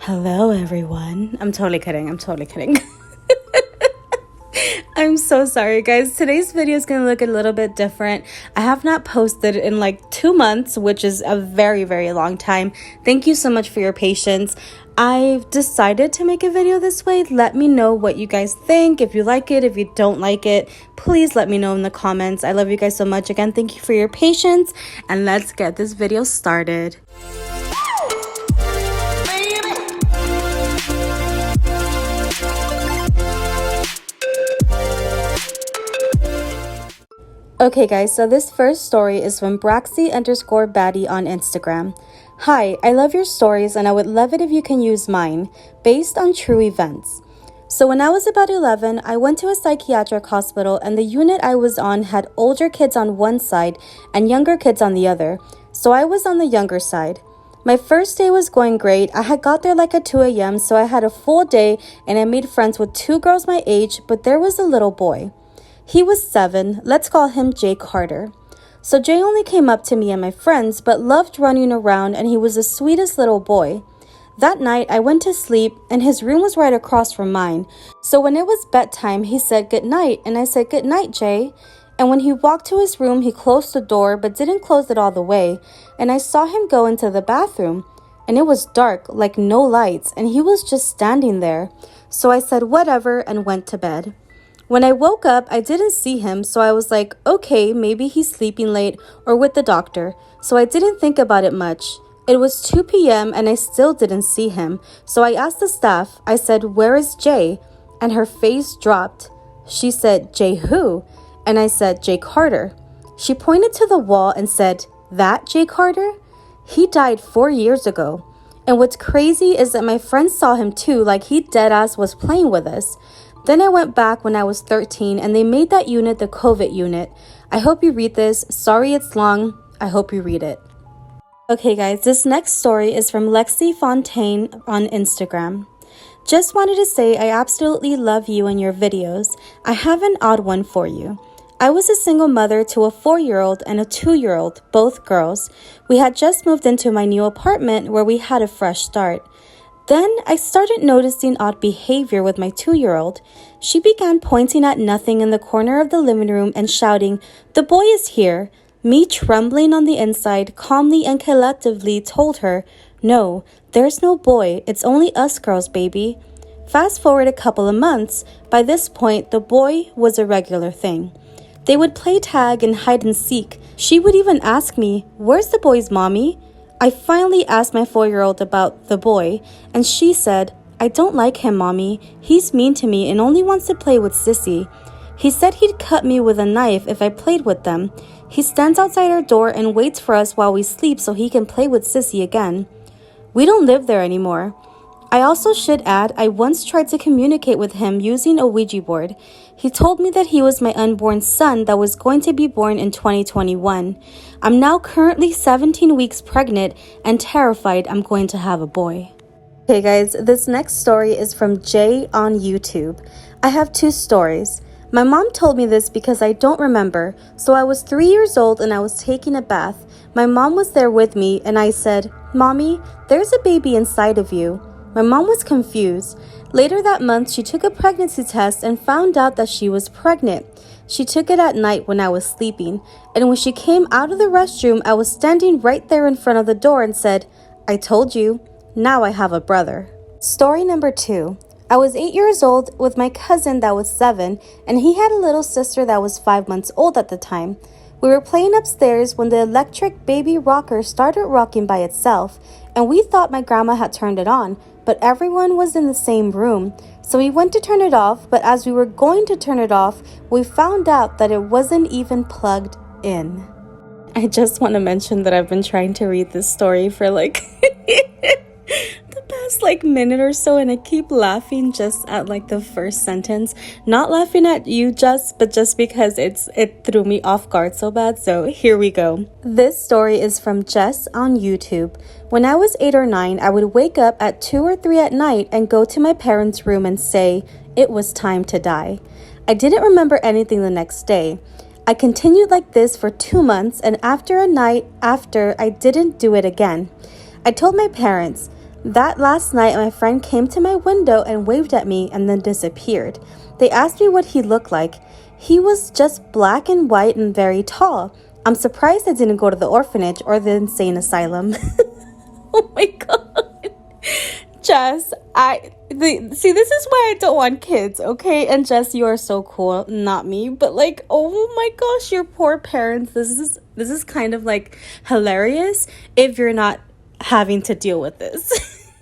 Hello, everyone. I'm totally kidding. I'm so sorry, guys. Today's video is going to look a little bit different. I have not posted in like 2 months, which is a very, very long time. Thank you so much for your patience. I've decided to make a video this way. Let me know what you guys think. If you like it, if you don't like it, please let me know in the comments. I love you guys so much. Again, thank you for your patience, and let's get this video started. Okay guys, so this first story is from Braxy_Baddie on Instagram. Hi, I love your stories and I would love it if you can use mine, based on true events. So when I was about 11, I went to a psychiatric hospital and the unit I was on had older kids on one side and younger kids on the other, so I was on the younger side. My first day was going great. I had got there like at 2 a.m., so I had a full day and I made friends with 2 girls my age, but there was a little boy. He was 7, let's call him Jay Carter. So Jay only came up to me and my friends, but loved running around and he was the sweetest little boy. That night I went to sleep and his room was right across from mine. So when it was bedtime, he said good night and I said good night, Jay. And when he walked to his room, he closed the door but didn't close it all the way. And I saw him go into the bathroom and it was dark, like no lights, and he was just standing there. So I said whatever and went to bed. When I woke up, I didn't see him, so I was like, okay, maybe he's sleeping late or with the doctor, so I didn't think about it much. It was 2 p.m. and I still didn't see him, so I asked the staff, I said, where is Jay? And her face dropped. She said, Jay who? And I said, Jay Carter. She pointed to the wall and said, that Jay Carter? He died 4 years ago. And what's crazy is that my friends saw him too, like he deadass was playing with us. Then I went back when I was 13 and they made that unit the COVID unit. I hope you read this. Sorry it's long. I hope you read it. Okay guys, this next story is from Lexi Fontaine on Instagram. Just wanted to say I absolutely love you and your videos. I have an odd one for you. I was a single mother to a 4-year-old and a 2-year-old, both girls. We had just moved into my new apartment where we had a fresh start. Then I started noticing odd behavior with my 2-year-old. She began pointing at nothing in the corner of the living room and shouting, the boy is here. Me, trembling on the inside, calmly and collectively told her, no, there's no boy, it's only us girls, baby. Fast forward a couple of months, by this point the boy was a regular thing. They would play tag and hide and seek. She would even ask me, where's the boy's mommy? I finally asked my 4-year-old about the boy, and she said, I don't like him, mommy. He's mean to me and only wants to play with Sissy. He said he'd cut me with a knife if I played with them. He stands outside our door and waits for us while we sleep so he can play with Sissy again. We don't live there anymore. I also should add, I once tried to communicate with him using a Ouija board. He told me that he was my unborn son that was going to be born in 2021. I'm now currently 17 weeks pregnant and terrified I'm going to have a boy. Okay guys, this next story is from Jay on YouTube. I have 2 stories. My mom told me this because I don't remember. So I was 3 years old and I was taking a bath. My mom was there with me and I said, Mommy, there's a baby inside of you. My mom was confused. Later that month, she took a pregnancy test and found out that she was pregnant. She took it at night when I was sleeping, and when she came out of the restroom, I was standing right there in front of the door and said, I told you, now I have a brother. Story number 2. I was 8 years old with my cousin that was 7, and he had a little sister that was 5 months old at the time. We were playing upstairs when the electric baby rocker started rocking by itself, and we thought my grandma had turned it on, but everyone was in the same room. So we went to turn it off, but as we were going to turn it off, we found out that it wasn't even plugged in. I just want to mention that I've been trying to read this story for like the past minute or so, and I keep laughing just at the first sentence. Not laughing at you, but just because it threw me off guard so bad. So here we go. This story is from Jess on YouTube. When I was 8 or 9, I would wake up at 2 or 3 at night and go to my parents' room and say, it was time to die. I didn't remember anything the next day. I continued like this for 2 months, and after a night after, I didn't do it again. I told my parents, That last night, my friend came to my window and waved at me and then disappeared. They asked me what he looked like. He was just black and white and very tall. I'm surprised I didn't go to the orphanage or the insane asylum. Oh my god. Jess, see, this is why I don't want kids, okay? And Jess, you are so cool, not me, but like, oh my gosh, your poor parents. This is kind of like hilarious if you're not having to deal with this.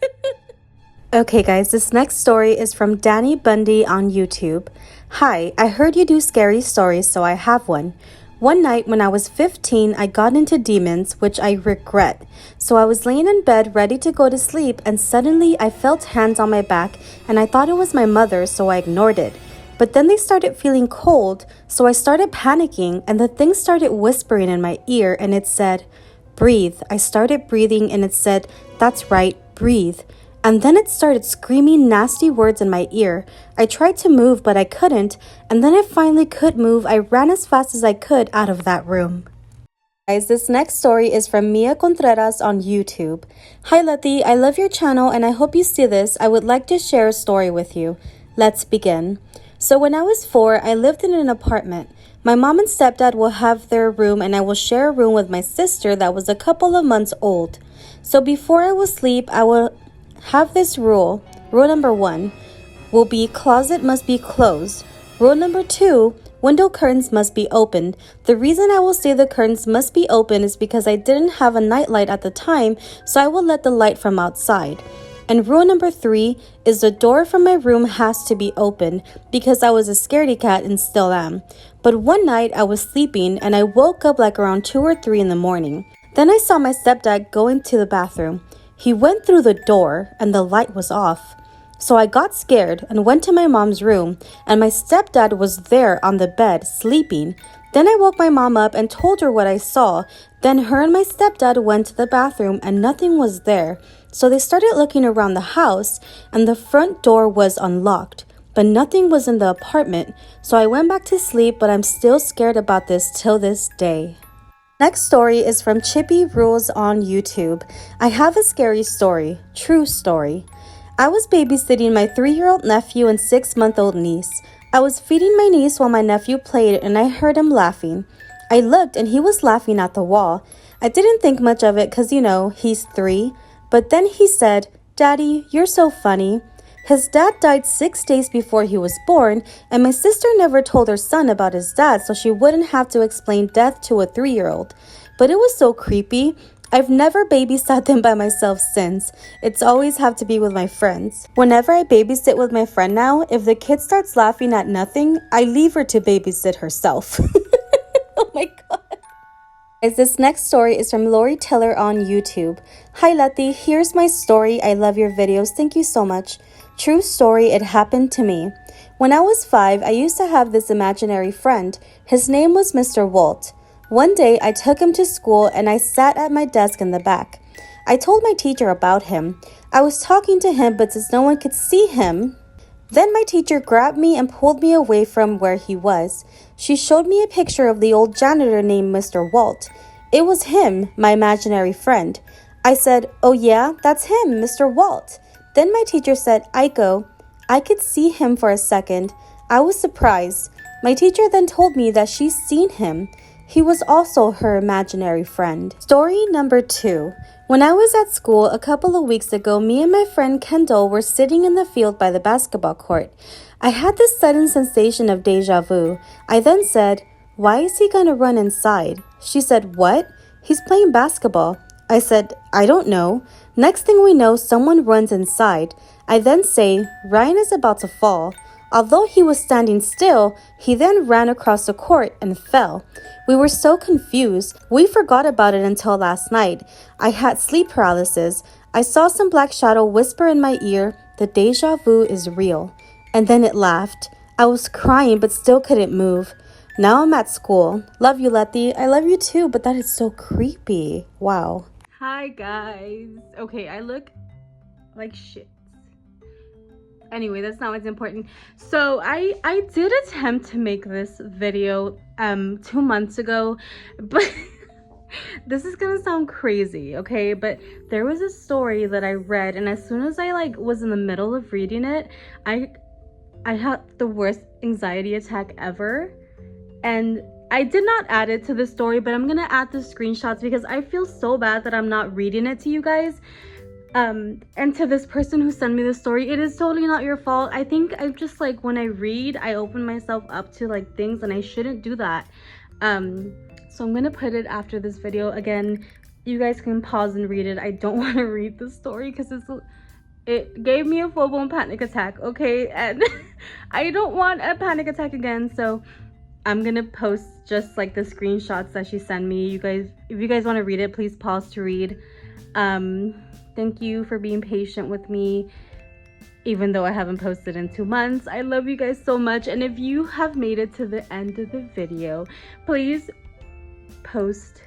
Okay, guys, this next story is from Danny Bundy on YouTube. Hi, I heard you do scary stories, so I have one. One night when I was 15, I got into demons, which I regret. So I was laying in bed ready to go to sleep, and suddenly I felt hands on my back, and I thought it was my mother, so I ignored it. But then they started feeling cold, so I started panicking, and the thing started whispering in my ear, and it said, breathe. I started breathing, and it said, that's right, breathe. And then it started screaming nasty words in my ear. I tried to move, but I couldn't. And then I finally could move. I ran as fast as I could out of that room. Guys, this next story is from Mia Contreras on YouTube. Hi, Letty. I love your channel, and I hope you see this. I would like to share a story with you. Let's begin. So when I was 4, I lived in an apartment. My mom and stepdad will have their room, and I will share a room with my sister that was a couple of months old. So before I will sleep, I will have this rule. Rule number 1 will be closet must be closed. Rule number 2, window curtains must be opened. The reason I will say the curtains must be open is because I didn't have a nightlight at the time, so I will let the light from outside. And rule number 3 is the door from my room has to be open because I was a scaredy cat and still am. But one night I was sleeping and I woke up like around 2 or 3 in the morning. Then I saw my stepdad go into the bathroom. He went through the door and the light was off. So I got scared and went to my mom's room, and my stepdad was there on the bed sleeping. Then I woke my mom up and told her what I saw. Then her and my stepdad went to the bathroom and nothing was there. So they started looking around the house and the front door was unlocked, but nothing was in the apartment. So I went back to sleep, but I'm still scared about this till this day. Next story is from Chippy Rules on YouTube. I have a scary story, true story. I was babysitting my 3-year-old nephew and 6-month-old niece. I was feeding my niece while my nephew played and I heard him laughing. I looked and he was laughing at the wall. I didn't think much of it because, he's 3. But then he said, Daddy, you're so funny. His dad died 6 days before he was born, and my sister never told her son about his dad so she wouldn't have to explain death to a 3-year-old. But it was so creepy. I've never babysat them by myself since. It's always have to be with my friends. Whenever I babysit with my friend now, if the kid starts laughing at nothing, I leave her to babysit herself. Oh my god. Guys, this next story is from Lori Tiller on YouTube. Hi Letty, here's my story. I love your videos. Thank you so much. True story, it happened to me. When I was 5, I used to have this imaginary friend. His name was Mr. Walt. One day, I took him to school and I sat at my desk in the back. I told my teacher about him. I was talking to him, but since no one could see him, then my teacher grabbed me and pulled me away from where he was. She showed me a picture of the old janitor named Mr. Walt. It was him, my imaginary friend. I said, oh yeah, that's him, Mr. Walt. Then my teacher said, Aiko. I could see him for a second. I was surprised. My teacher then told me that she's seen him. He was also her imaginary friend. Story number 2. When I was at school a couple of weeks ago, me and my friend Kendall were sitting in the field by the basketball court. I had this sudden sensation of deja vu. I then said, why is he gonna run inside? She said, what? He's playing basketball. I said, I don't know. Next thing we know, someone runs inside. I then say, Ryan is about to fall. Although he was standing still, he then ran across the court and fell. We were so confused. We forgot about it until last night. I had sleep paralysis. I saw some black shadow whisper in my ear, the deja vu is real. And then it laughed. I was crying but still couldn't move. Now I'm at school. Love you, Letty. I love you too, but that is so creepy. Wow. Hi guys. Okay, I look like shit. Anyway, that's not what's important. So I did attempt to make this video 2 months ago, but This is gonna sound crazy, okay? But there was a story that I read, and as soon as I like was in the middle of reading it, I had the worst anxiety attack ever. And I did not add it to the story, but I'm gonna add the screenshots because I feel so bad that I'm not reading it to you guys. And to this person who sent me the story, it is totally not your fault. I think I'm just like, when I read, I open myself up to like things, and I shouldn't do that. So I'm gonna put it after this video. Again, you guys can pause and read it. I don't want to read the story because it gave me a full-blown panic attack, okay? And I don't want a panic attack again, so I'm gonna post just like the screenshots that she sent me. You guys, if you guys want to read it, please pause to read. Thank you for being patient with me, even though I haven't posted in 2 months. I love you guys so much, and if you have made it to the end of the video, please post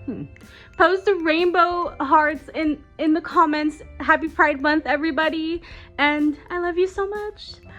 the rainbow hearts in the comments. Happy Pride Month, everybody, and I love you so much. Bye.